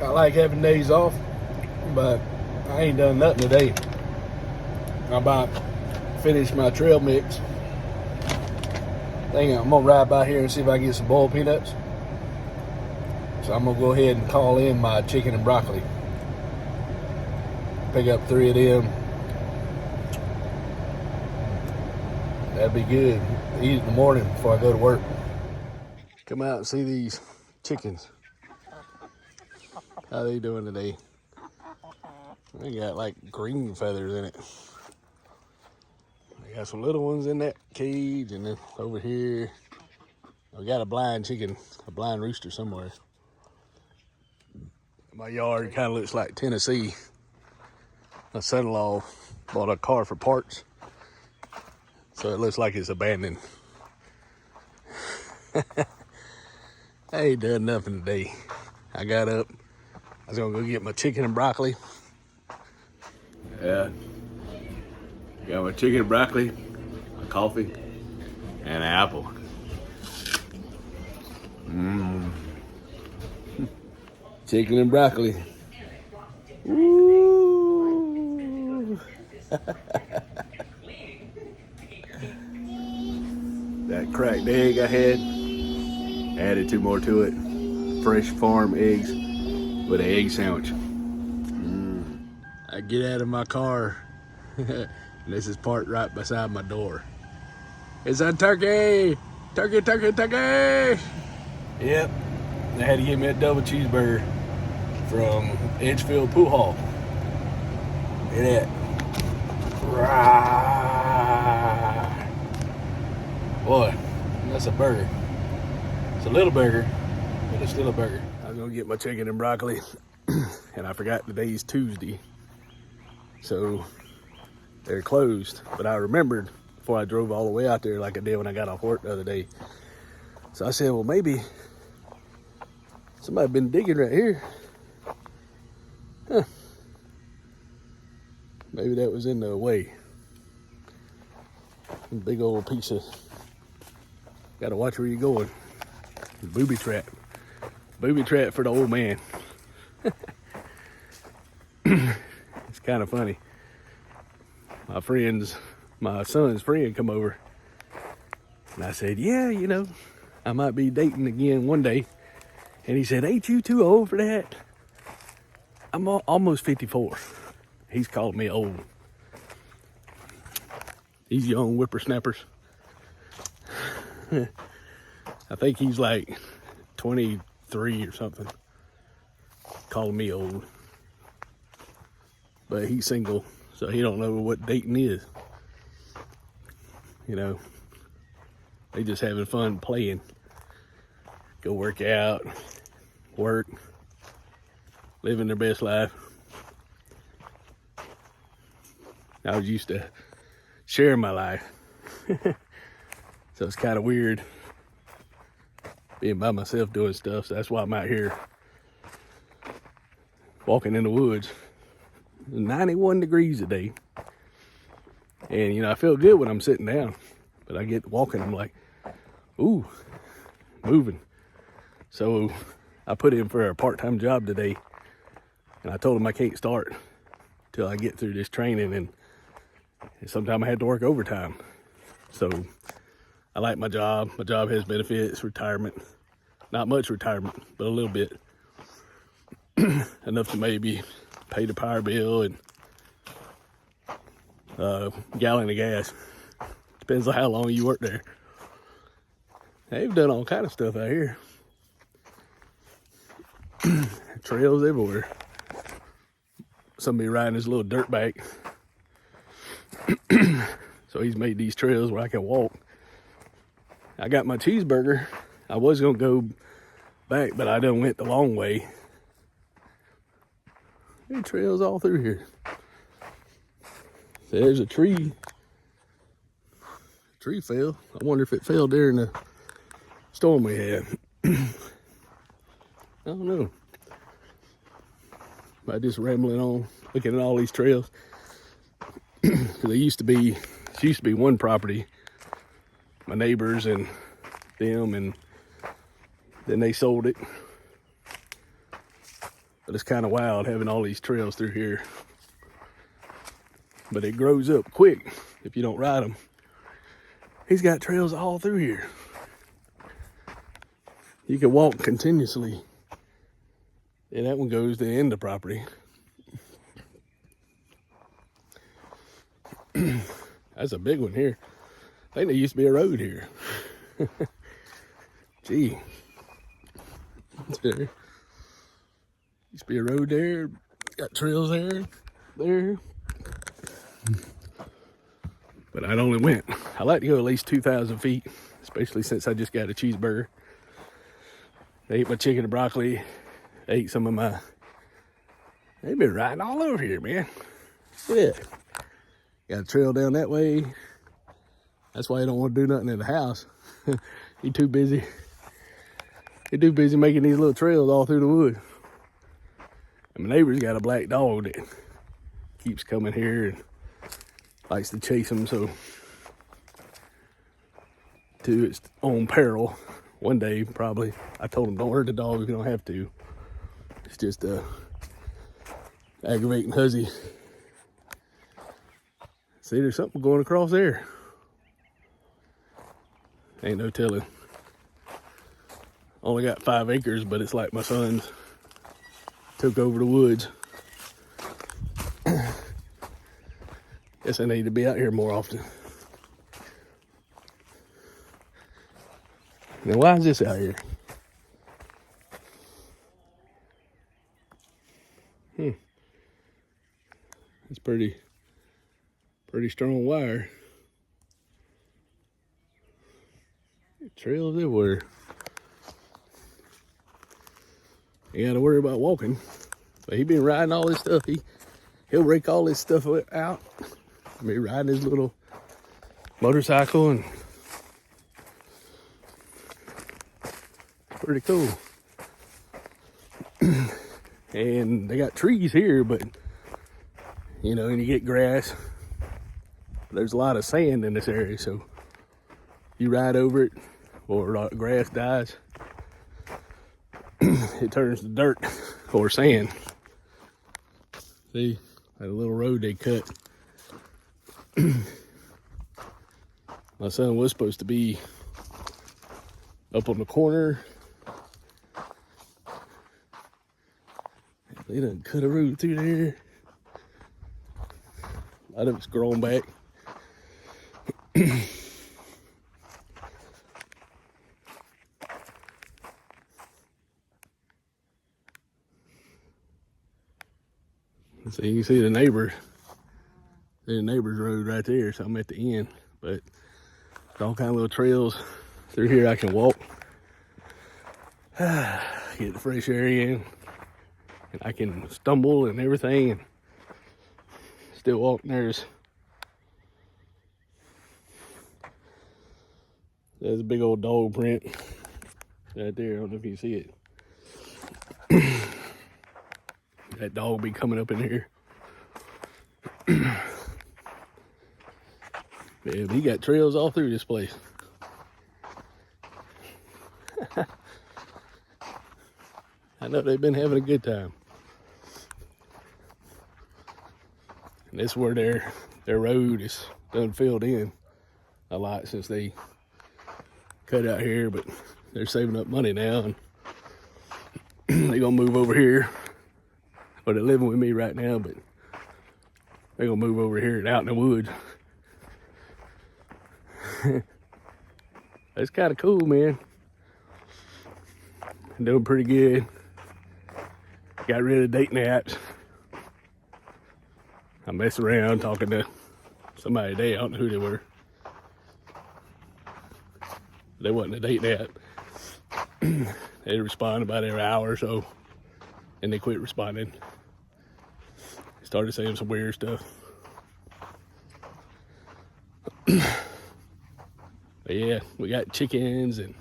I like having days off, but I ain't done nothing today. I'm about to finish my trail mix. I'm gonna ride by here and see if I can get some boiled peanuts. So I'm gonna go ahead and call in my chicken and broccoli. Pick up 3 of them. That'd be good. Eat it in the morning before I go to work. Come out and see these chickens. How they doing today? They got like green feathers in it. They got some little ones in that cage, and then over here we got a blind chicken, a blind rooster somewhere. My yard kind of looks like Tennessee. My son-in-law bought a car for parts, so it looks like it's abandoned. I ain't done nothing today. I got up. I was gonna go get my chicken and broccoli. Yeah. Got my chicken and broccoli, my coffee, and an apple. Chicken and broccoli. Ooh. That cracked egg I had, added 2 more to it. Fresh farm eggs with an egg sandwich. I get out of my car, and this is parked right beside my door. It's a turkey! Turkey, turkey, turkey! Yep, they had to give me a double cheeseburger from Edgefield Pool Hall. Look at that. Rah. Boy, that's a burger. It's a little burger, but it's still a burger. I was gonna get my chicken and broccoli, and I forgot today's Tuesday. So they're closed, but I remembered before I drove all the way out there like I did when I got off work the other day. So I said, well, maybe somebody been digging right here. Huh. Maybe that was in the way. Big old piece of, gotta watch where you're going. Booby trap. Booby trap for the old man. It's kind of funny. My son's friend come over, and I said, yeah, you know, I might be dating again one day. And he said, ain't you too old for that? I'm almost 54. He's called me old. These young whippersnappers. I think he's like 23 or something. Calling me old. But he's single, so he don't know what dating is. You know, they just having fun playing. Go work out, work, living their best life. I was used to sharing my life. So it's kind of weird being by myself doing stuff. So that's why I'm out here walking in the woods. 91 degrees today. And, you know, I feel good when I'm sitting down. But I get walking, I'm like, ooh, moving. So I put in for a part-time job today. And I told him I can't start till I get through this training. And sometimes I had to work overtime. So I like my job. My job has benefits, retirement. Not much retirement, but a little bit. Enough to maybe pay the power bill and a gallon of gas. Depends on how long you work there. They've done all kind of stuff out here. Trails everywhere. Somebody riding his little dirt bike. So he's made these trails where I can walk. I got my cheeseburger. I was gonna go back, but I done went the long way. There are trails all through here. There's a tree. Tree fell. I wonder if it fell during the storm we had. I don't know. By just rambling on, looking at all these trails. There used to be one property, my neighbors and them, and then they sold it. But it's kind of wild having all these trails through here. But it grows up quick if you don't ride them. He's got trails all through here. You can walk continuously. And that one goes to the end of the property. That's a big one here. I think there used to be a road here. Gee. There. Used to be a road there. Got trails there. There. But I'd only went. I like to go at least 2,000 feet, especially since I just got a cheeseburger. I ate my chicken and broccoli. I ate some of my... They've been riding all over here, man. Yeah. Got a trail down that way. That's why he don't want to do nothing in the house. He too busy. He too busy making these little trails all through the woods. And my neighbor's got a black dog that keeps coming here and likes to chase him, so to its own peril. One day, probably, I told him, don't hurt the dog if you don't have to. It's just aggravating huzzy. See, there's something going across there. Ain't no telling. Only got 5 acres, but it's like my sons took over the woods. Guess I need to be out here more often. Now, why is this out here? It's pretty strong wire. Trails everywhere. You gotta worry about walking. But he been riding all this stuff. He'll rake all this stuff out. Be riding his little motorcycle, and pretty cool. And they got trees here, but you know, and you get grass. There's a lot of sand in this area, so you ride over it or grass dies, it turns to dirt or sand. See, that little road they cut. My son was supposed to be up on the corner. They done cut a road through there. A lot of it's grown back. So you can see the neighbor's road right there, so I'm at the end. But there's all kind of little trails through here I can walk. Get the fresh air in. And I can stumble and everything and still walk. There's a big old dog print right there. I don't know if you can see it. That dog be coming up in here. Yeah, he got trails all through this place. I know they've been having a good time. And this is where their road is done filled in a lot since they cut out here, but they're saving up money now, and they're gonna move over here. Well, they're living with me right now, but they're gonna move over here and out in the woods. That's kind of cool, man. I'm doing pretty good. Got rid of dating apps. I messed around talking to somebody today. I don't know who they were. They wasn't a dating app. They responded about every hour or so, and they quit responding. Started saying some weird stuff. But yeah, we got chickens and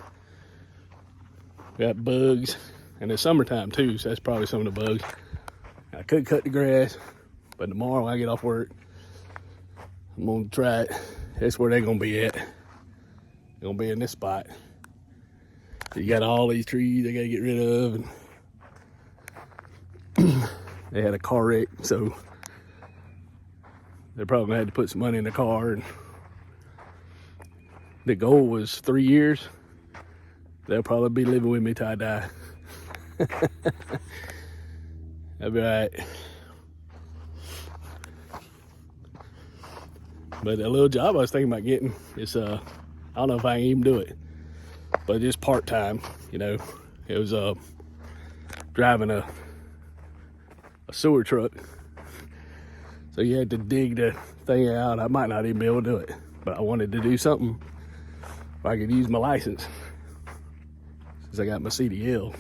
we got bugs, and it's summertime too, so that's probably some of the bugs. I could cut the grass, but tomorrow when I get off work, I'm gonna try it. That's where they're gonna be at. They're gonna be in this spot. You got all these trees they gotta get rid of, and They had a car wreck, so they probably had to put some money in the car. And the goal was 3 years. They'll probably be living with me till I die. That'll be all right. But a little job I was thinking about getting is, I don't know if I can even do it, but just part-time, you know. It was driving a sewer truck. So you had to dig the thing out. I might not even be able to do it, but I wanted to do something where I could use my license since I got my CDL.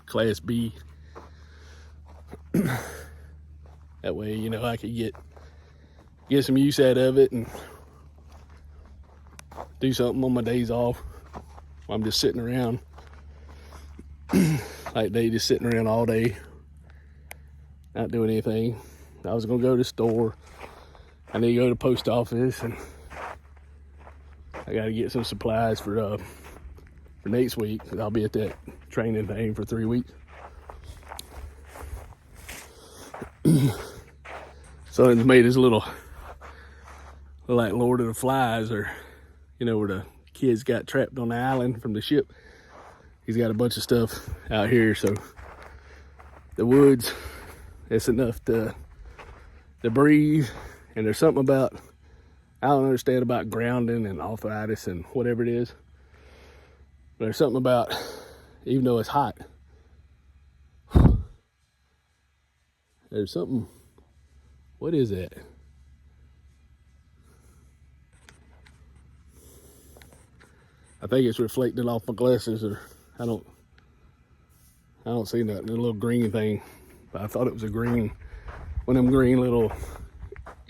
Class B. That way, you know, I could get some use out of it and do something on my days off. I'm just sitting around. Like they just sitting around all day, not doing anything. I was gonna go to the store. I need to go to the post office, and I gotta get some supplies for next week. I'll be at that training thing for 3 weeks. Son's made his little like Lord of the Flies, or you know, where the kids got trapped on the island from the ship. He's got a bunch of stuff out here, so the woods, it's enough to breathe. And there's something about, I don't understand about grounding and arthritis and whatever it is, but there's something about, even though it's hot, there's something, what is that? I think it's reflecting off my glasses, or I don't see nothing, a little green thing, but I thought it was a green, one of them green little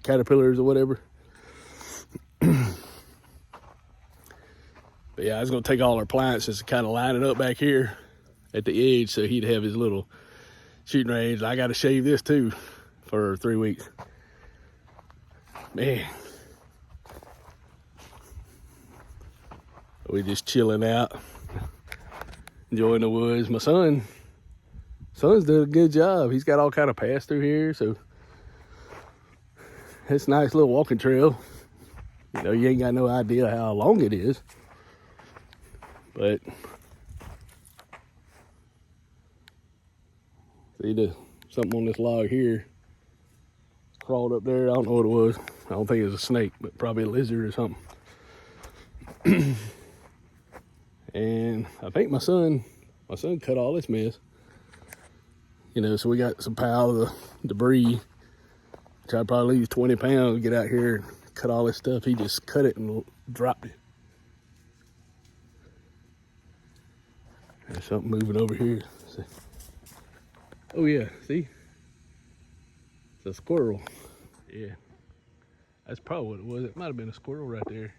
caterpillars or whatever. But yeah, I was gonna take all our appliances and kind of line it up back here at the edge so he'd have his little shooting range. I gotta shave this too for 3 weeks. Man. We're just chilling out, enjoying the woods. My son's doing a good job. He's got all kind of paths through here, so it's a nice little walking trail. You know, you ain't got no idea how long it is, but see something on this log here crawled up there. I don't know what it was. I don't think it was a snake, but probably a lizard or something. And I think my son cut all this mess. You know, so we got some pile of debris, which I'd probably lose 20 pounds to get out here and cut all this stuff. He just cut it and dropped it. There's something moving over here. Oh yeah, see? It's a squirrel. Yeah, that's probably what it was. It might have been a squirrel right there.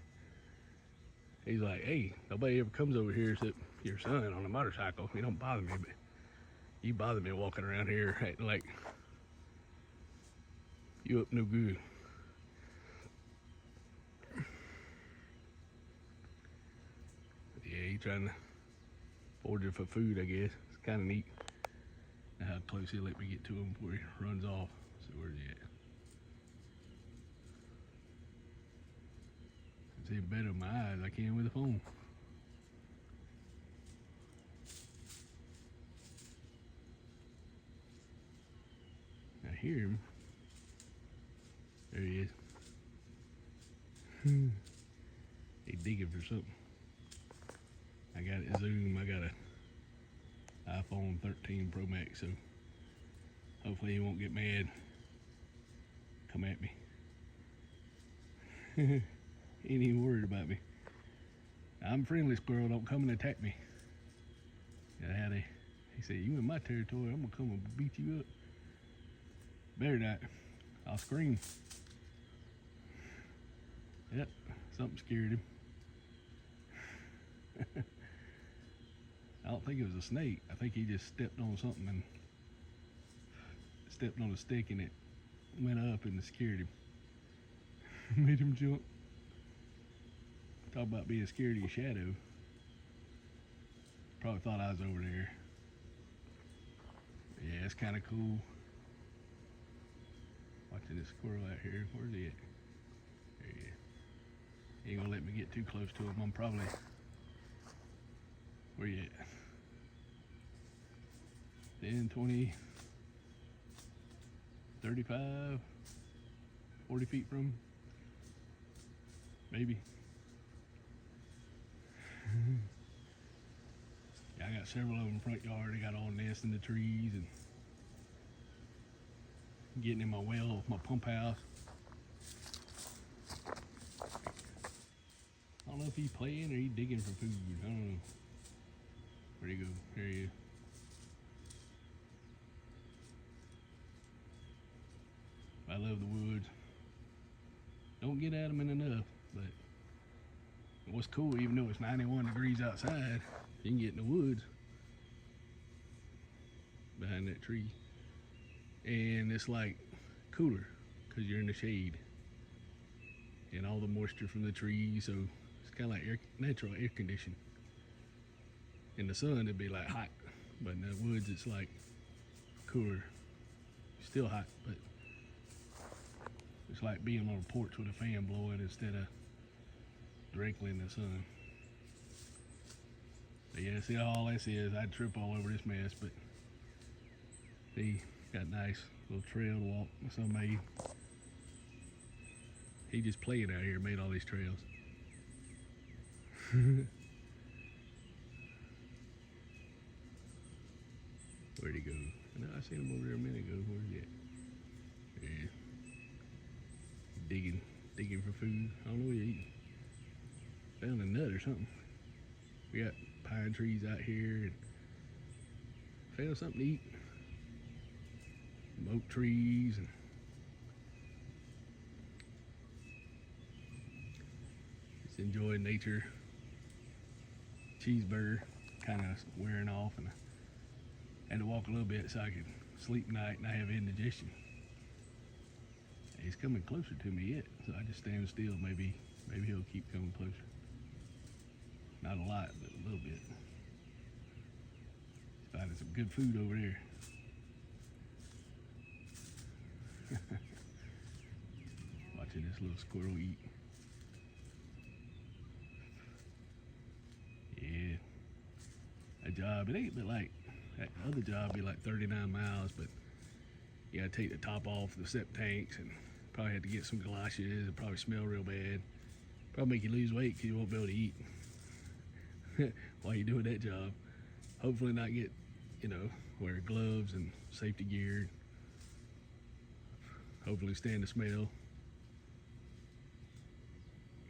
He's like, hey, nobody ever comes over here except your son on a motorcycle. You don't bother me, but you bother me walking around here acting like you up no good. Yeah, he's trying to forage for food, I guess. It's kind of neat how close he'll let me get to him before he runs off. So where's he at? I can see better with my eyes I can with the phone. I hear him. There he is. He's digging for something. I got it zoom. I got a iPhone 13 Pro Max, so hopefully he won't get mad. Come at me. He ain't even worried about me. I'm a friendly squirrel, don't come and attack me. He said, you in my territory, I'm gonna come and beat you up. Better not, I'll scream. Yep, something scared him. I don't think it was a snake. I think he just stepped on something and stepped on a stick and it went up and it scared him. Made him jump. Talk about being scared of your shadow. Probably thought I was over there. it's kind of cool. Watching this squirrel out here. Where's he at? There he is. He ain't gonna let me get too close to him. I'm probably, where you at? 10, 20, 35, 40 feet from him. Maybe. Yeah, I got several of them in the front yard. They got all nests in the trees and getting in my well, my pump house. I don't know if he's playing or he's digging for food. I don't know. Where'd he go? There he is. I love the woods. Don't get at them enough, but what's cool, even though it's 91 degrees outside, you can get in the woods behind that tree. And it's like cooler because you're in the shade and all the moisture from the trees, so it's kind of like natural air conditioning. In the sun it'd be like hot, but in the woods it's like cooler. Still hot, but it's like being on a porch with a fan blowing instead of directly in the sun. But yeah, see, all this is, I'd trip all over this mess, but he got a nice little trail to walk my son made. He just playing out here, made all these trails. Where'd he go? No, I seen him over there a minute ago. Where's he at? There he is. Digging for food. I don't know what he's eating. Found a nut or something. We got pine trees out here and found something to eat. Some oak trees and just enjoying nature. Cheeseburger kind of wearing off, and I had to walk a little bit so I could sleep night and I have indigestion. He's coming closer to me yet, so I just stand still. Maybe he'll keep coming closer. Not a lot, but a little bit. He's finding some good food over there. Watching this little squirrel eat. Yeah, that job, it ain't but like, that other job be like 39 miles, but you gotta take the top off the septic tanks and probably have to get some galoshes. It'll probably smell real bad. Probably make you lose weight because you won't be able to eat while you're doing that job. Hopefully not get, wear gloves and safety gear. Hopefully stand the smell.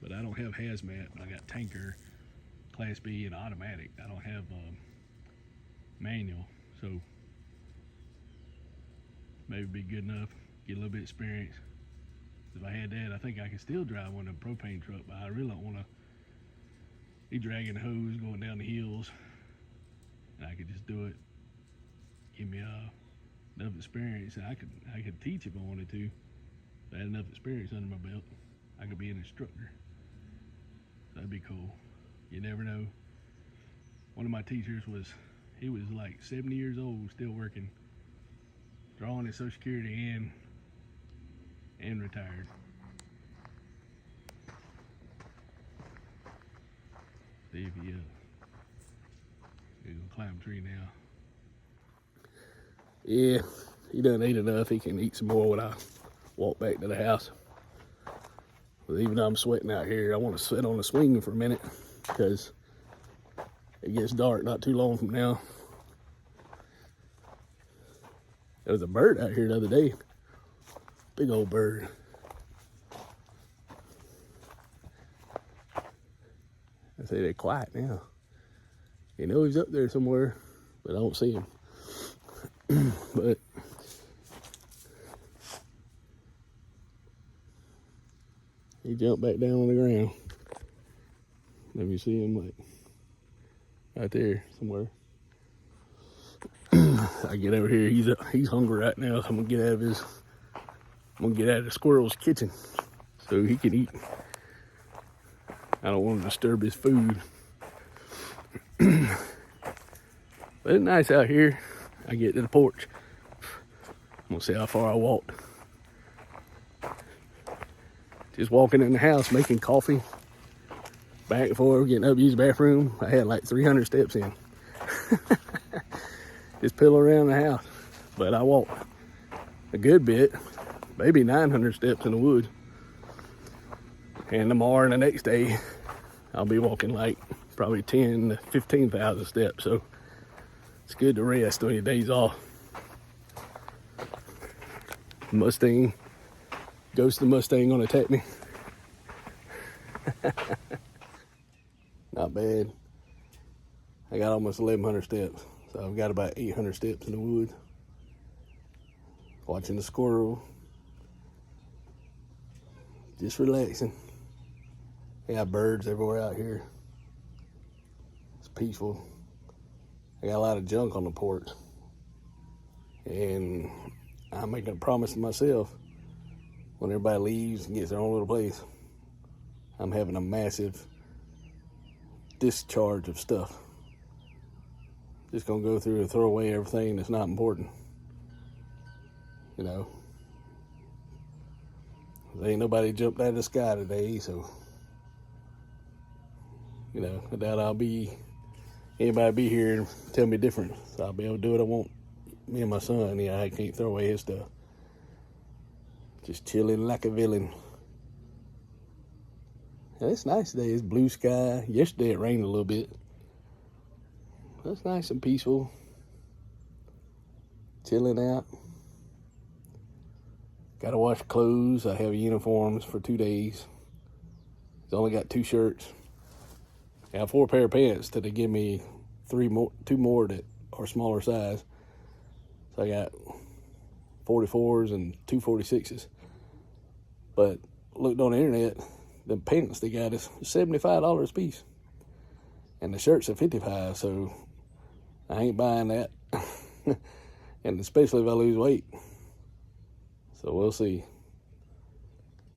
But I don't have hazmat, but I got tanker, class B, and automatic. I don't have manual, so maybe be good enough, get a little bit of experience. If I had that, I think I could still drive one of the propane truck, but I really don't want to be dragging the hose going down the hills. And I could just do it. Give me enough experience, and I could teach if I wanted to. If I had enough experience under my belt, I could be an instructor. That'd be cool. You never know. One of my teachers he was like 70 years old, still working, drawing his Social Security and retired. See if he's gonna climb a tree now. Yeah, he done ate enough. He can eat some more when I walk back to the house. But even though I'm sweating out here, I want to sit on the swing for a minute because it gets dark not too long from now. There was a bird out here the other day. Big old bird. I say they're quiet now. You know he's up there somewhere, but I don't see him. But he jumped back down on the ground. Let me see him, like right there somewhere. I get over here. He's hungry right now. So I'm gonna get out of the squirrel's kitchen so he can eat. I don't want to disturb his food. But it's nice out here. I get to the porch. I'm gonna see how far I walked. Just walking in the house, making coffee, back and forth, getting up to use the bathroom. I had like 300 steps in. Just pillow around the house. But I walked a good bit, maybe 900 steps in the woods. And tomorrow and the next day, I'll be walking like probably 10 to 15,000 steps. So it's good to rest on your days off. Mustang, ghost of Mustang gonna attack me. Not bad. I got almost 1,100 steps. So I've got about 800 steps in the woods. Watching the squirrel. Just relaxing. I got birds everywhere out here. It's peaceful. I got a lot of junk on the porch. And I'm making a promise to myself, when everybody leaves and gets their own little place, I'm having a massive discharge of stuff. Just gonna go through and throw away everything that's not important. You know, there ain't nobody jumped out of the sky today, so, you know, I doubt anybody be here and tell me different. So I'll be able to do what I want. Me and my son, yeah, I can't throw away his stuff. Just chilling like a villain. And it's nice today. It's blue sky. Yesterday it rained a little bit. It's nice and peaceful. Chilling out. Gotta wash clothes. I have uniforms for 2 days. I've only got 2 shirts. I have 4 pair of pants till they give me 2 more that are smaller size. So I got 44s and 2 46s. But looked on the internet, the pants they got is $75 a piece. And the shirts are $55, so I ain't buying that. And especially if I lose weight. So we'll see.